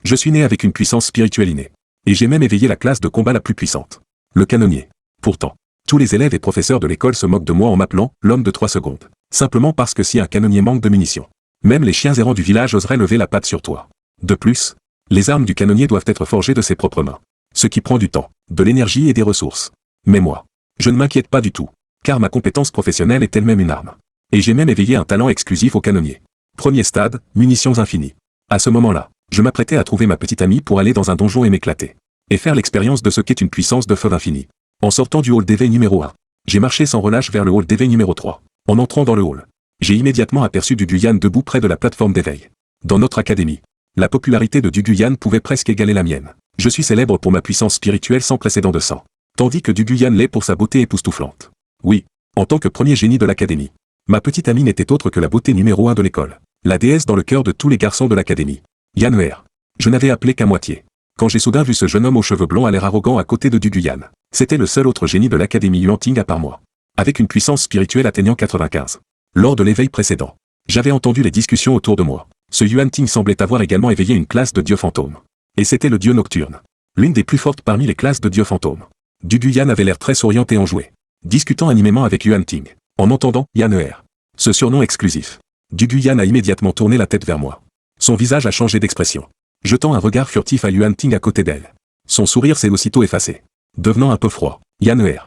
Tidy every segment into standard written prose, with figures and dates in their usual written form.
Je suis né avec une puissance spirituelle innée. Et j'ai même éveillé la classe de combat la plus puissante. Le canonnier. Pourtant, tous les élèves et professeurs de l'école se moquent de moi en m'appelant l'homme de 3 secondes. Simplement parce que si un canonnier manque de munitions, même les chiens errants du village oseraient lever la patte sur toi. De plus, les armes du canonnier doivent être forgées de ses propres mains. Ce qui prend du temps, de l'énergie et des ressources. Mais moi, je ne m'inquiète pas du tout, car ma compétence professionnelle est elle-même une arme. Et j'ai même éveillé un talent exclusif au canonnier. Premier stade, munitions infinies. À ce moment-là, je m'apprêtais à trouver ma petite amie pour aller dans un donjon et m'éclater. Et faire l'expérience de ce qu'est une puissance de feu infinie. En sortant du hall d'éveil numéro 1, j'ai marché sans relâche vers le hall d'éveil numéro 3. En entrant dans le hall, j'ai immédiatement aperçu Duguyan debout près de la plateforme d'éveil. Dans notre académie, la popularité de Duguyan pouvait presque égaler la mienne. Je suis célèbre pour ma puissance spirituelle sans précédent de sang. Tandis que Duguyan l'est pour sa beauté époustouflante. Oui, en tant que premier génie de l'académie, ma petite amie n'était autre que la beauté numéro 1 de l'école. La déesse dans le cœur de tous les garçons de l'académie. Yanner. Je n'avais appelé qu'à moitié. Quand j'ai soudain vu ce jeune homme aux cheveux blonds à l'air arrogant à côté de Duguyan, c'était le seul autre génie de l'académie Yuanting à part moi. Avec une puissance spirituelle atteignant 95. Lors de l'éveil précédent, j'avais entendu les discussions autour de moi. Ce Yuanting semblait avoir également éveillé une classe de dieux fantômes. Et c'était le dieu nocturne. L'une des plus fortes parmi les classes de dieux fantômes. Duguyan avait l'air très souriant et enjoué. Discutant animément avec Yuanting. En entendant Yanner. Ce surnom exclusif. Duguyan a immédiatement tourné la tête vers moi. Son visage a changé d'expression. Jetant un regard furtif à Yuanting à côté d'elle. Son sourire s'est aussitôt effacé. Devenant un peu froid. Yanner.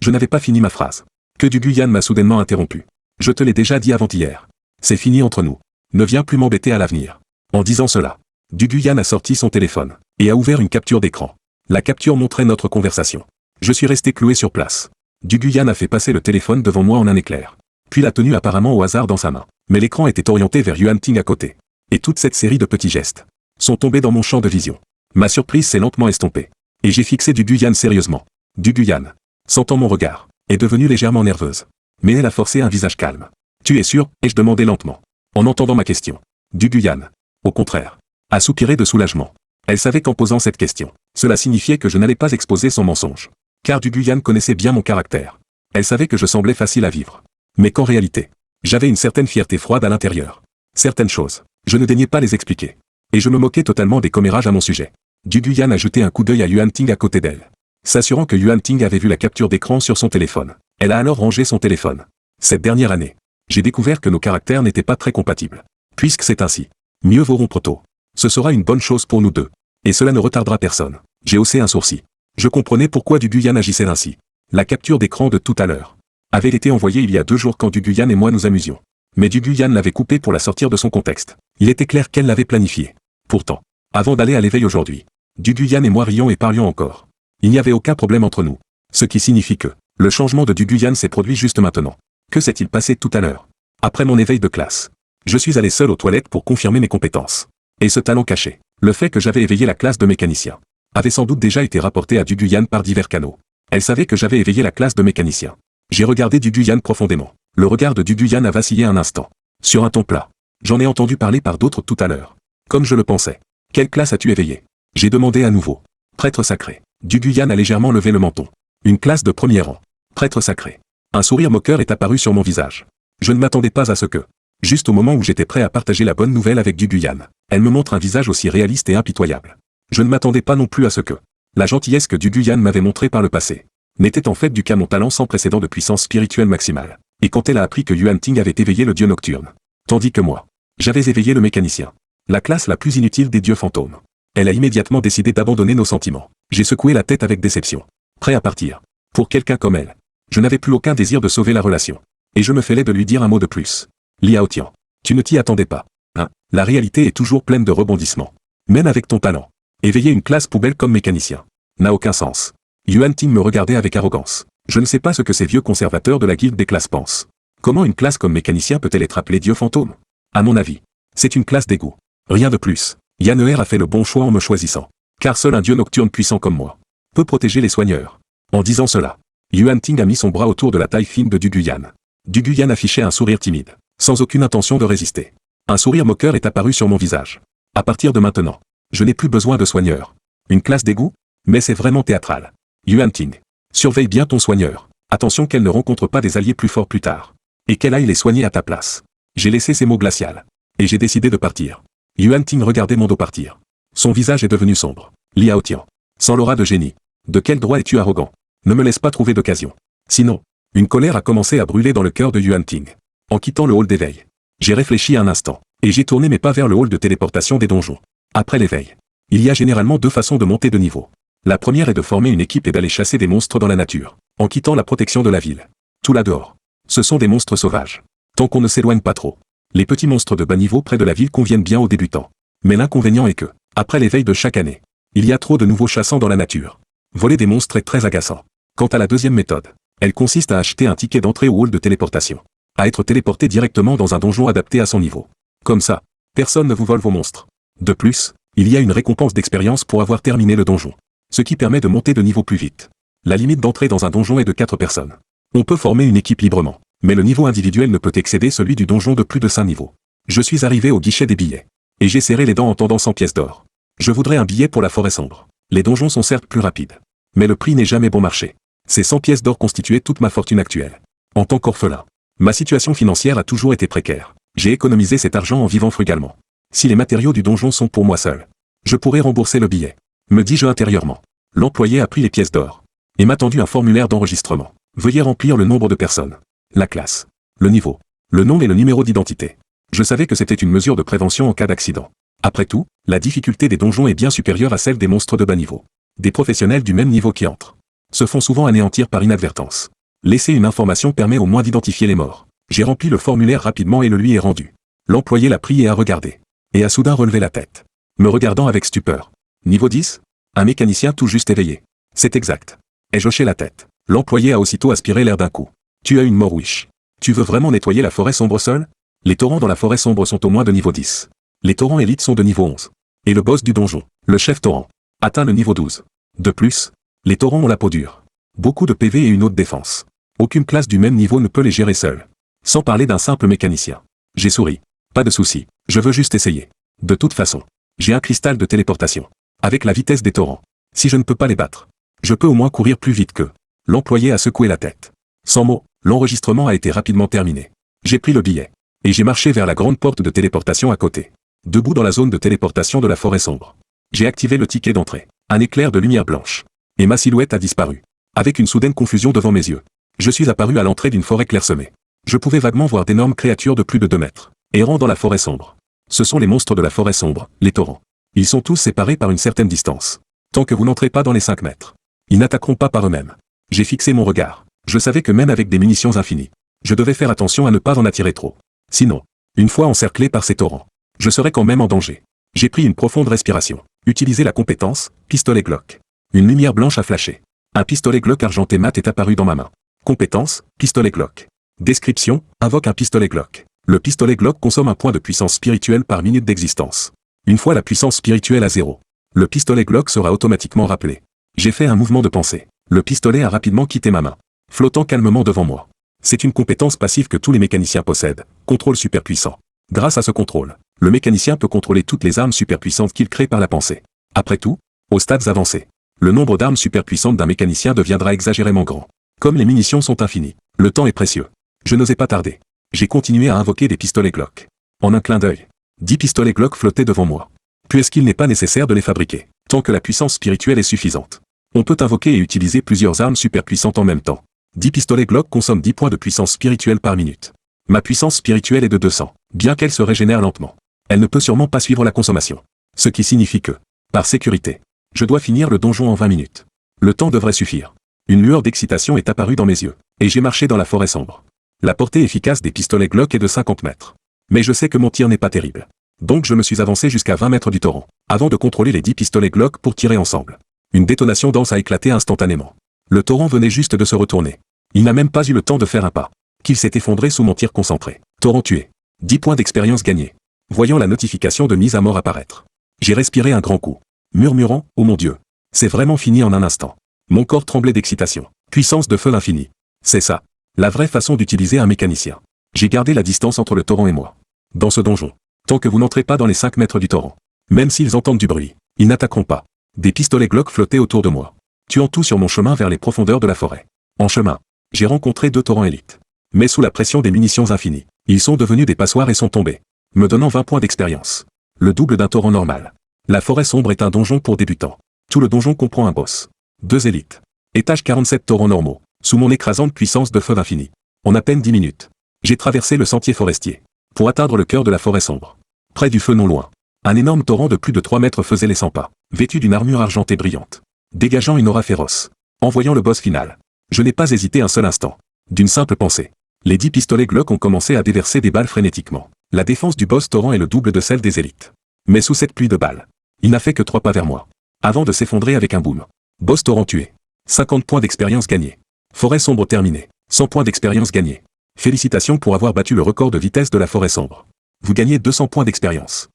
Je n'avais pas fini ma phrase. Que Duguyan m'a soudainement interrompu. Je te l'ai déjà dit avant-hier. C'est fini entre nous. Ne viens plus m'embêter à l'avenir. En disant cela, Duguyan a sorti son téléphone et a ouvert une capture d'écran. La capture montrait notre conversation. Je suis resté cloué sur place. Duguyan a fait passer le téléphone devant moi en un éclair. Puis l'a tenu apparemment au hasard dans sa main. Mais l'écran était orienté vers Yuanting à côté. Et toute cette série de petits gestes sont tombés dans mon champ de vision. Ma surprise s'est lentement estompée. Et j'ai fixé Duguyan sérieusement. Duguyan, sentant mon regard, est devenue légèrement nerveuse. Mais elle a forcé un visage calme. Tu es sûr? Ai-je demandé lentement. En entendant ma question. Duguyan, au contraire, a soupiré de soulagement. Elle savait qu'en posant cette question, cela signifiait que je n'allais pas exposer son mensonge. Car Duguyan connaissait bien mon caractère. Elle savait que je semblais facile à vivre. Mais qu'en réalité, j'avais une certaine fierté froide à l'intérieur. Certaines choses, je ne daignais pas les expliquer. Et je me moquais totalement des commérages à mon sujet. Duguyan a jeté un coup d'œil à Yuanting à côté d'elle. S'assurant que Yuanting avait vu la capture d'écran sur son téléphone. Elle a alors rangé son téléphone. Cette dernière année, j'ai découvert que nos caractères n'étaient pas très compatibles. Puisque c'est ainsi, mieux vaut rompre tôt. Ce sera une bonne chose pour nous deux. Et cela ne retardera personne. J'ai haussé un sourcil. Je comprenais pourquoi Duguyan agissait ainsi. La capture d'écran de tout à l'heure avait été envoyée il y a 2 jours quand Duguyan et moi nous amusions. Mais Duguyan l'avait coupée pour la sortir de son contexte. Il était clair qu'elle l'avait planifié. Pourtant, avant d'aller à l'éveil aujourd'hui, Duguyan et moi rions et parlions encore. Il n'y avait aucun problème entre nous. Ce qui signifie que le changement de Duguyan s'est produit juste maintenant. Que s'est-il passé tout à l'heure? Après mon éveil de classe, je suis allé seul aux toilettes pour confirmer mes compétences. Et ce talent caché, le fait que j'avais éveillé la classe de mécanicien, avait sans doute déjà été rapporté à Duguyan par divers canaux. Elle savait que j'avais éveillé la classe de mécanicien. J'ai regardé Duguyan profondément. Le regard de Duguyan a vacillé un instant. Sur un ton plat. J'en ai entendu parler par d'autres tout à l'heure. Comme je le pensais. Quelle classe as-tu éveillé? J'ai demandé à nouveau. Prêtre sacré. Duguyan a légèrement levé le menton. Une classe de premier rang. Prêtre sacré. Un sourire moqueur est apparu sur mon visage. Je ne m'attendais pas à ce que, juste au moment où j'étais prêt à partager la bonne nouvelle avec Duguyan, elle me montre un visage aussi réaliste et impitoyable. Je ne m'attendais pas non plus à ce que la gentillesse que Duguyan m'avait montrée par le passé n'était en fait dû qu'à mon talent sans précédent de puissance spirituelle maximale. Et quand elle a appris que Yuanting avait éveillé le dieu nocturne, tandis que moi, j'avais éveillé le mécanicien, la classe la plus inutile des dieux fantômes, elle a immédiatement décidé d'abandonner nos sentiments. J'ai secoué la tête avec déception. Prêt à partir. Pour quelqu'un comme elle, je n'avais plus aucun désir de sauver la relation. Et je me fêlais de lui dire un mot de plus. Liao Tian, tu ne t'y attendais pas. Hein? La réalité est toujours pleine de rebondissements. Même avec ton talent. Éveiller une classe poubelle comme mécanicien n'a aucun sens. Yuanting me regardait avec arrogance. Je ne sais pas ce que ces vieux conservateurs de la guilde des classes pensent. Comment une classe comme mécanicien peut-elle être appelée dieu fantôme? À mon avis, c'est une classe d'égout. Rien de plus. Yanner a fait le bon choix en me choisissant. Car seul un dieu nocturne puissant comme moi peut protéger les soigneurs. En disant cela, Yuanting a mis son bras autour de la taille fine de Duguyan. Duguyan affichait un sourire timide, sans aucune intention de résister. Un sourire moqueur est apparu sur mon visage. À partir de maintenant, je n'ai plus besoin de soigneurs. Une classe d'égout? Mais c'est vraiment théâtral. Yuanting, surveille bien ton soigneur. Attention qu'elle ne rencontre pas des alliés plus forts plus tard. Et qu'elle aille les soigner à ta place. J'ai laissé ces mots glacials. Et j'ai décidé de partir. Yuanting regardait mon dos partir. Son visage est devenu sombre. Liao Tian. Sans l'aura de génie. De quel droit es-tu arrogant? Ne me laisse pas trouver d'occasion. Sinon, une colère a commencé à brûler dans le cœur de Yuan Ting. En quittant le hall d'éveil, j'ai réfléchi un instant, et j'ai tourné mes pas vers le hall de téléportation des donjons. Après l'éveil, il y a généralement deux façons de monter de niveau. La première est de former une équipe et d'aller chasser des monstres dans la nature, en quittant la protection de la ville. Tout là dehors, ce sont des monstres sauvages. Tant qu'on ne s'éloigne pas trop, les petits monstres de bas niveau près de la ville conviennent bien aux débutants. Mais l'inconvénient est que, après l'éveil de chaque année, il y a trop de nouveaux chassants dans la nature. Voler des monstres est très agaçant. Quant à la deuxième méthode, elle consiste à acheter un ticket d'entrée au hall de téléportation. À être téléporté directement dans un donjon adapté à son niveau. Comme ça, personne ne vous vole vos monstres. De plus, il y a une récompense d'expérience pour avoir terminé le donjon. Ce qui permet de monter de niveau plus vite. La limite d'entrée dans un donjon est de 4 personnes. On peut former une équipe librement, mais le niveau individuel ne peut excéder celui du donjon de plus de 5 niveaux. Je suis arrivé au guichet des billets. Et j'ai serré les dents en tendant 100 pièces d'or. Je voudrais un billet pour la forêt sombre. Les donjons sont certes plus rapides. Mais le prix n'est jamais bon marché. Ces 100 pièces d'or constituaient toute ma fortune actuelle. En tant qu'orphelin, ma situation financière a toujours été précaire. J'ai économisé cet argent en vivant frugalement. Si les matériaux du donjon sont pour moi seul, je pourrais rembourser le billet. Me dis-je intérieurement. L'employé a pris les pièces d'or. Et m'a tendu un formulaire d'enregistrement. Veuillez remplir le nombre de personnes. La classe. Le niveau. Le nom et le numéro d'identité. Je savais que c'était une mesure de prévention en cas d'accident. Après tout, la difficulté des donjons est bien supérieure à celle des monstres de bas niveau. Des professionnels du même niveau qui entrent se font souvent anéantir par inadvertance. Laisser une information permet au moins d'identifier les morts. J'ai rempli le formulaire rapidement et le lui ai rendu. L'employé l'a pris et a regardé. Et a soudain relevé la tête. Me regardant avec stupeur. Niveau 10? Un mécanicien tout juste éveillé. C'est exact. Ai-je hoché la tête. L'employé a aussitôt aspiré l'air d'un coup. Tu as une Morwish. Tu veux vraiment nettoyer la forêt sombre seul? Les torrents dans la forêt sombre sont au moins de niveau 10. Les torrents élites sont de niveau 11. Et le boss du donjon, le chef torrent, atteint le niveau 12. De plus, les torrents ont la peau dure. Beaucoup de PV et une haute défense. Aucune classe du même niveau ne peut les gérer seule. Sans parler d'un simple mécanicien. J'ai souri. Pas de souci, je veux juste essayer. De toute façon, j'ai un cristal de téléportation. Avec la vitesse des torrents. Si je ne peux pas les battre, je peux au moins courir plus vite qu'eux. L'employé a secoué la tête. Sans mots, l'enregistrement a été rapidement terminé. J'ai pris le billet. Et j'ai marché vers la grande porte de téléportation à côté. Debout dans la zone de téléportation de la forêt sombre. J'ai activé le ticket d'entrée. Un éclair de lumière blanche. Et ma silhouette a disparu. Avec une soudaine confusion devant mes yeux. Je suis apparu à l'entrée d'une forêt clairsemée. Je pouvais vaguement voir d'énormes créatures de plus de 2 mètres. Errant dans la forêt sombre. Ce sont les monstres de la forêt sombre, les torrents. Ils sont tous séparés par une certaine distance. Tant que vous n'entrez pas dans les 5 mètres. Ils n'attaqueront pas par eux-mêmes. J'ai fixé mon regard. Je savais que même avec des munitions infinies, je devais faire attention à ne pas en attirer trop. Sinon, une fois encerclé par ces torrents, je serais quand même en danger. J'ai pris une profonde respiration. Utilisé la compétence, pistolet Glock. Une lumière blanche a flashé. Un pistolet Glock argenté mat est apparu dans ma main. Compétence, pistolet Glock. Description, invoque un pistolet Glock. Le pistolet Glock consomme un point de puissance spirituelle par minute d'existence. Une fois la puissance spirituelle à 0, le pistolet Glock sera automatiquement rappelé. J'ai fait un mouvement de pensée. Le pistolet a rapidement quitté ma main, flottant calmement devant moi. C'est une compétence passive que tous les mécaniciens possèdent, contrôle super puissant. Grâce à ce contrôle, le mécanicien peut contrôler toutes les armes super puissantes qu'il crée par la pensée. Après tout, aux stades avancés, le nombre d'armes super puissantes d'un mécanicien deviendra exagérément grand. Comme les munitions sont infinies, le temps est précieux. Je n'osais pas tarder. J'ai continué à invoquer des pistolets Glock. En un clin d'œil, 10 pistolets Glock flottaient devant moi. Puisqu'il n'est pas nécessaire de les fabriquer, tant que la puissance spirituelle est suffisante. On peut invoquer et utiliser plusieurs armes super puissantes en même temps. 10 pistolets Glock consomment 10 points de puissance spirituelle par minute. Ma puissance spirituelle est de 200, bien qu'elle se régénère lentement. Elle ne peut sûrement pas suivre la consommation. Ce qui signifie que, par sécurité, je dois finir le donjon en 20 minutes. Le temps devrait suffire. Une lueur d'excitation est apparue dans mes yeux, et j'ai marché dans la forêt sombre. La portée efficace des pistolets Glock est de 50 mètres. Mais je sais que mon tir n'est pas terrible. Donc je me suis avancé jusqu'à 20 mètres du torrent, avant de contrôler les 10 pistolets Glock pour tirer ensemble. Une détonation dense a éclaté instantanément. Le torrent venait juste de se retourner. Il n'a même pas eu le temps de faire un pas, qu'il s'est effondré sous mon tir concentré. Torrent tué. 10 points d'expérience gagnés. Voyant la notification de mise à mort apparaître. J'ai respiré un grand coup, murmurant « Oh mon Dieu, c'est vraiment fini en un instant ». Mon corps tremblait d'excitation. Puissance de feu l'infini. C'est ça, la vraie façon d'utiliser un mécanicien. J'ai gardé la distance entre le torrent et moi. Dans ce donjon, tant que vous n'entrez pas dans les 5 mètres du torrent, même s'ils entendent du bruit, ils n'attaqueront pas. Des pistolets Glock flottaient autour de moi, tuant tout sur mon chemin vers les profondeurs de la forêt. En chemin, j'ai rencontré 2 torrents élites. Mais sous la pression des munitions infinies, ils sont devenus des passoires et sont tombés, me donnant 20 points d'expérience. Le double d'un torrent normal. La forêt sombre est un donjon pour débutants. Tout le donjon comprend un boss. 2 élites. Étage 47 taureaux normaux. Sous mon écrasante puissance de feu infini. En à peine 10 minutes. J'ai traversé le sentier forestier. Pour atteindre le cœur de la forêt sombre. Près du feu non loin. Un énorme torrent de plus de 3 mètres faisait les 100 pas. Vêtu d'une armure argentée brillante. Dégageant une aura féroce. En voyant le boss final. Je n'ai pas hésité un seul instant. D'une simple pensée. Les 10 pistolets Glock ont commencé à déverser des balles frénétiquement. La défense du boss torrent est le double de celle des élites. Mais sous cette pluie de balles. Il n'a fait que 3 pas vers moi. Avant de s'effondrer avec un boom. Boss torrent tué. 50 points d'expérience gagnés. Forêt sombre terminée. 100 points d'expérience gagnés. Félicitations pour avoir battu le record de vitesse de la forêt sombre. Vous gagnez 200 points d'expérience.